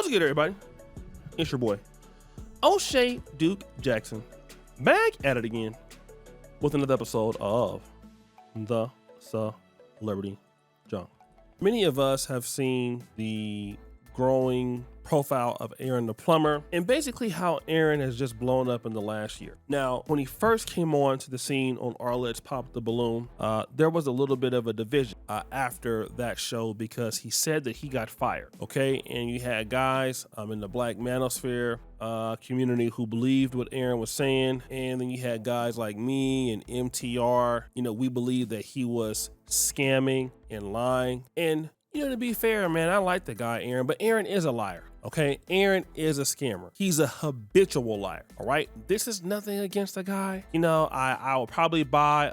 What's good, everybody? It's your boy, O'Shea Duke Jackson, back at it again with another episode of The Celebrity Junk. Many of us have seen the growing profile of Aaron the Plumber and basically how Aaron has just blown up in the last year. Now, when he first came on to the scene on Our Let's Pop the Balloon, there was a little bit of a division after that show because he said that he got fired, okay? And you had guys in the Black Manosphere community who believed what Aaron was saying, and then you had guys like me and MTR, we believed that he was scamming and lying. And to be fair, man, I like the guy Aaron, but Aaron is a liar. Okay, Aaron is a scammer. He's a habitual liar. All right, this is nothing against the guy. I will probably buy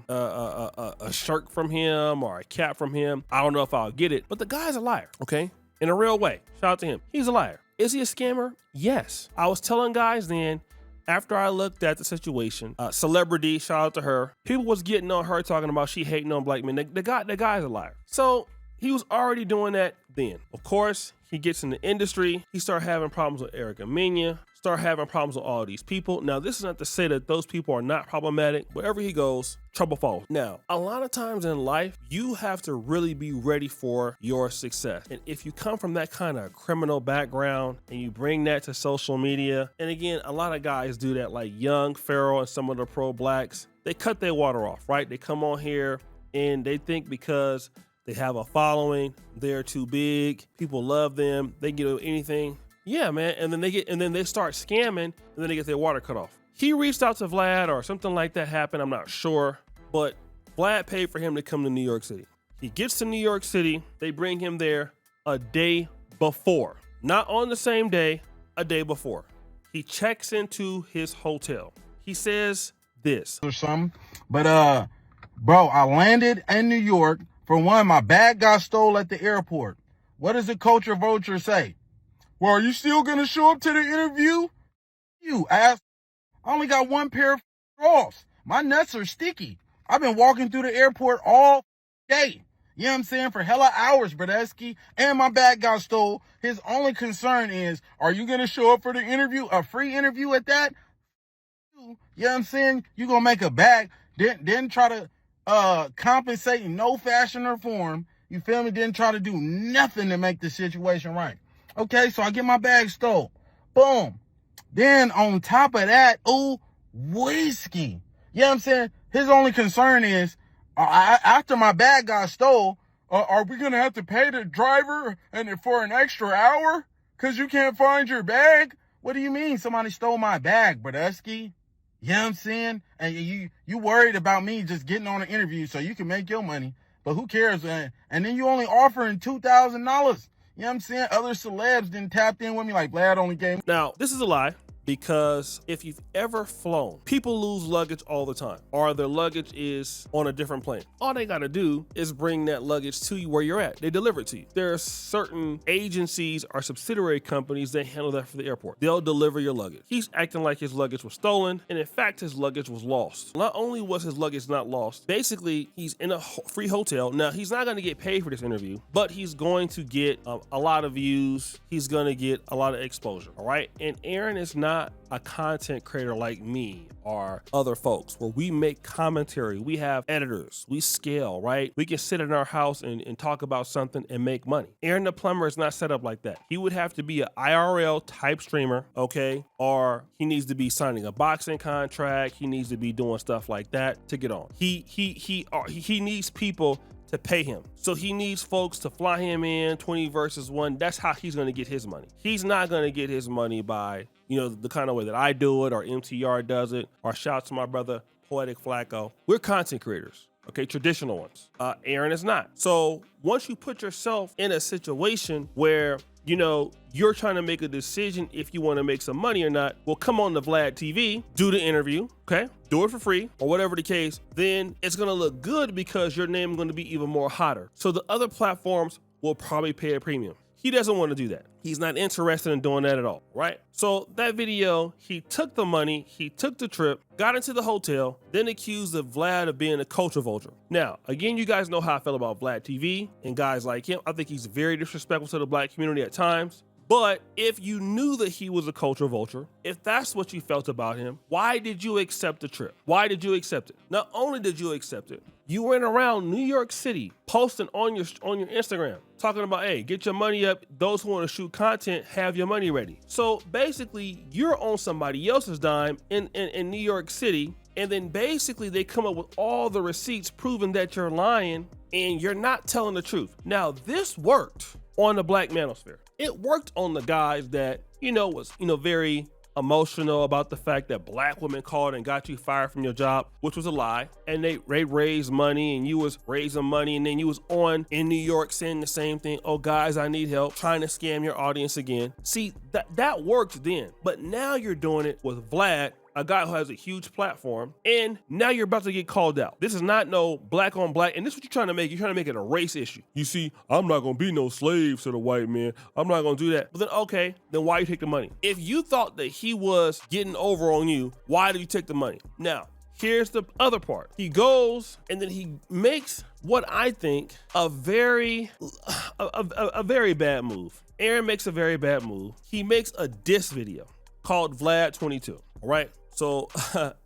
a shirt from him or a cap from him. I don't know if I'll get it, but the guy's a liar. Okay, in a real way. Shout out to him. He's a liar. Is he a scammer? Yes. I was telling guys then, after I looked at the situation, Celebrity, shout out to her. People was getting on her talking about she hating on black men. The guy's a liar. So he was already doing that then. Of course, he gets in the industry. He started having problems with Erica Mena, start having problems with all these people. Now, this is not to say that those people are not problematic. Wherever he goes, trouble follows. Now, a lot of times in life, you have to really be ready for your success. And if you come from that kind of criminal background and you bring that to social media, and again, a lot of guys do that, like Young, Pharaoh, and some of the pro-blacks, they cut their water off, right? They come on here and they think because they have a following, they're too big, people love them, they can do anything. Yeah, man. And then they start scamming, and then they get their water cut off. He reached out to Vlad or something like that happened, I'm not sure, but Vlad paid for him to come to New York City. He gets to New York City, they bring him there a day before. Not on the same day, a day before. He checks into his hotel. He says this. Or something. But bro, I landed in New York. For one, my bag got stole at the airport. What does the culture vulture say? Well, are you still going to show up to the interview? You ass. I only got one pair of drawers. My nuts are sticky. I've been walking through the airport all day. You know what I'm saying? For hella hours, Brodesky. And my bag got stole. His only concern is, are you going to show up for the interview? A free interview at that? You know what I'm saying? You going to make a bag. Then try to compensate in no fashion or form. You feel me? Didn't try to do nothing to make the situation right. Okay, so I get my bag stole. Boom. Then on top of that, whiskey. You know what I'm saying? His only concern is, after my bag got stole, are we going to have to pay the driver for an extra hour? Because you can't find your bag? What do you mean somebody stole my bag, Brodesky? You know what I'm saying? And you worried about me just getting on an interview so you can make your money. But who cares, man? And then you only offering $2,000. You know what I'm saying? Other celebs didn't tap in with me like Vlad only gave. Now, this is a lie. Because if you've ever flown, people lose luggage all the time, or their luggage is on a different plane. All they got to do is bring that luggage to you where you're at. They deliver it to you. There are certain agencies or subsidiary companies that handle that for the airport. They'll deliver your luggage. He's acting like his luggage was stolen, and in fact, his luggage was lost. Not only was his luggage not lost, basically, he's in a free hotel. Now, he's not going to get paid for this interview, but he's going to get a lot of views. He's going to get a lot of exposure, all right? And Aaron is not a content creator like me or other folks where we make commentary, we have editors, we scale, right? We can sit in our house and talk about something and make money. Aaron the Plumber is not set up like that. He would have to be an IRL type streamer, okay? Or he needs to be signing a boxing contract. He needs to be doing stuff like that to get on. He needs people to pay him. So he needs folks to fly him in 20 versus 1. That's how he's going to get his money. He's not going to get his money by, the kind of way that I do it or MTR does it, or shout out to my brother, Poetic Flacco. We're content creators, okay? Traditional ones. Aaron is not. So once you put yourself in a situation where, you're trying to make a decision if you want to make some money or not, well, come on to Vlad TV, do the interview, okay? Do it for free or whatever the case. Then it's going to look good because your name is going to be even more hotter. So the other platforms will probably pay a premium. He doesn't want to do that. He's not interested in doing that at all, right? So that video, he took the money, he took the trip, got into the hotel, then accused of Vlad of being a culture vulture. Now, again, you guys know how I feel about Vlad TV and guys like him. I think he's very disrespectful to the black community at times. But if you knew that he was a culture vulture, if that's what you felt about him, why did you accept the trip? Why did you accept it? Not only did you accept it, you went around New York City posting on your Instagram, talking about, hey, get your money up. Those who want to shoot content, have your money ready. So basically, you're on somebody else's dime in New York City, and then basically they come up with all the receipts proving that you're lying and you're not telling the truth. Now, this worked on the Black manosphere. It worked on the guys that, was, very emotional about the fact that Black women called and got you fired from your job, which was a lie. And they raised money and you was raising money, and then you was on in New York saying the same thing. Oh, guys, I need help, trying to scam your audience again. See, that worked then, but now you're doing it with Vlad, a guy who has a huge platform, and now you're about to get called out. This is not no black on black, and this is what you're trying to make. You're trying to make it a race issue. You see, I'm not gonna be no slave to the white man. I'm not gonna do that. But then, okay, then why you take the money? If you thought that he was getting over on you, why did you take the money? Now, here's the other part. He goes and then he makes what I think a very bad move. Aaron makes a very bad move. He makes a diss video called Vlad 22, all right? So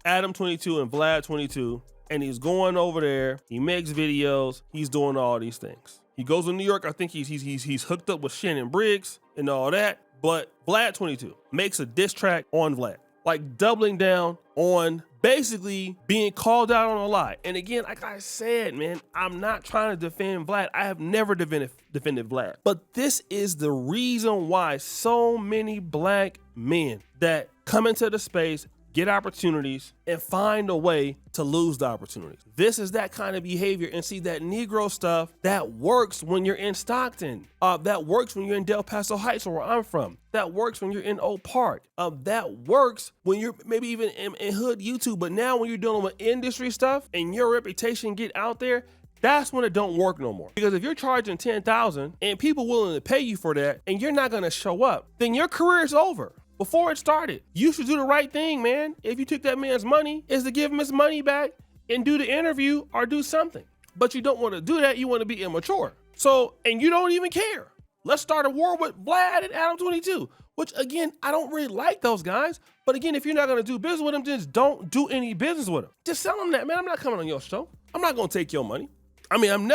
Adam 22 and Vlad 22, and he's going over there. He makes videos. He's doing all these things. He goes to New York. I think he's hooked up with Shannon Briggs and all that. But Vlad 22 makes a diss track on Vlad, like doubling down on basically being called out on a lie. And again, like I said, man, I'm not trying to defend Vlad. I have never defended Vlad. But this is the reason why so many black men that come into the space, get opportunities, and find a way to lose the opportunities. This is that kind of behavior. And see, that Negro stuff, that works when you're in Stockton. That works when you're in Del Paso Heights, or where I'm from. That works when you're in Oak Park. That works when you're maybe even in hood YouTube. But now when you're dealing with industry stuff and your reputation get out there, that's when it don't work no more. Because if you're charging $10,000 and people willing to pay you for that, and you're not gonna show up, then your career is over. Before it started, you should do the right thing, man. If you took that man's money, is to give him his money back and do the interview or do something. But you don't want to do that. You want to be immature. So, and you don't even care. Let's start a war with Vlad and Adam 22, which again, I don't really like those guys. But again, if you're not going to do business with them, just don't do any business with them. Just tell them that, man, I'm not coming on your show. I'm not going to take your money. I mean, I'm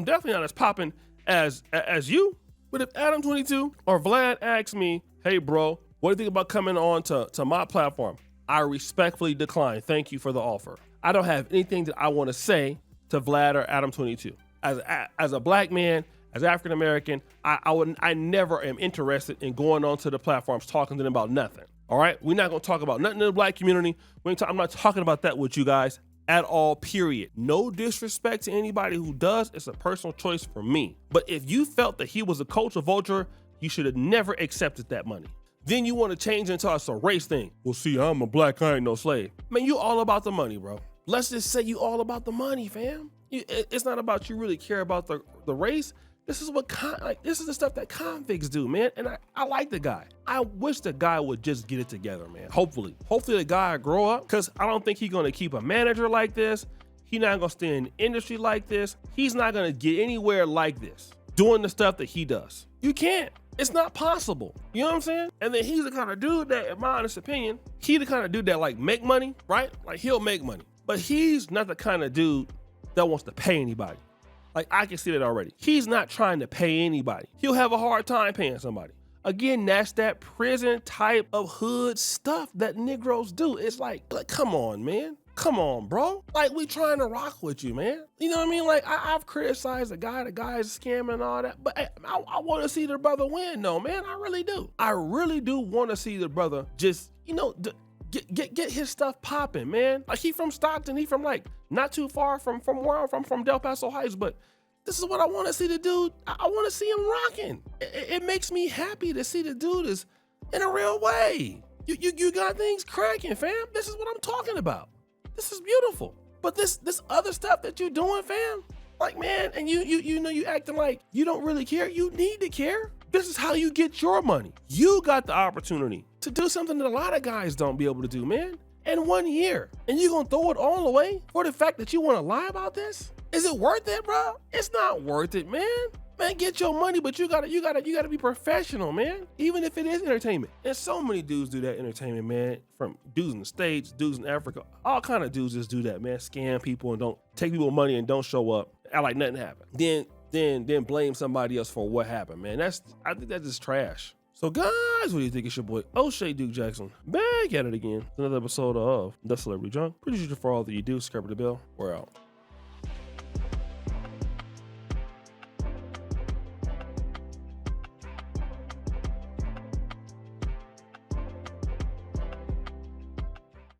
definitely not as popping as you. But if Adam 22 or Vlad asks me, hey, bro, what do you think about coming on to my platform? I respectfully decline. Thank you for the offer. I don't have anything that I want to say to Vlad or Adam 22. As a black man, as African American, I never am interested in going onto the platforms talking to them about nothing. All right, we're not gonna talk about nothing in the black community. I'm not talking about that with you guys at all. Period. No disrespect to anybody who does. It's a personal choice for me. But if you felt that he was a culture vulture, you should have never accepted that money. Then you want to change into us a race thing. Well, see, I'm a black, I ain't no slave. Man, you all about the money, bro. Let's just say you all about the money, fam. It's not about you really care about the race. This is this is the stuff that convicts do, man. And I like the guy. I wish the guy would just get it together, man. Hopefully the guy will grow up, because I don't think he's going to keep a manager like this. He's not going to stay in the industry like this. He's not going to get anywhere like this, doing the stuff that he does. You can't. It's not possible. You know what I'm saying? And then he's the kind of dude that, in my honest opinion, he the kind of dude that like make money, right? Like he'll make money, but he's not the kind of dude that wants to pay anybody. Like I can see that already. He's not trying to pay anybody. He'll have a hard time paying somebody. Again, that's that prison type of hood stuff that Negroes do. It's like come on, man. Come on, bro. Like, we trying to rock with you, man. You know what I mean? Like, I've criticized the guy is scamming and all that, but I want to see the brother win, though, man. I really do. I really do want to see the brother just, get his stuff popping, man. Like, he from Stockton. He from, like, not too far from where I'm from Del Paso Heights, but this is what I want to see the dude. I want to see him rocking. It makes me happy to see the dude is in a real way. You got things cracking, fam. This is what I'm talking about. This is beautiful. But this other stuff that you're doing, fam, like, man, and you acting like you don't really care. You need to care. This is how you get your money. You got the opportunity to do something that a lot of guys don't be able to do, man, in 1 year. And you gonna throw it all away for the fact that you want to lie about this? Is it worth it, bro? It's not worth it, man. Man, get your money, but you gotta be professional, man. Even if it is entertainment. And so many dudes do that entertainment, man. From dudes in the States, dudes in Africa, all kind of dudes just do that, man. Scam people and don't take people money and don't show up. Act like nothing happened. Then blame somebody else for what happened, man. I think that's just trash. So guys, what do you think? It's your boy O'Shea Duke Jackson back at it again. Another episode of The Celebrity Junk. Pretty sure for all that you do, subscribe to the bell. We're out.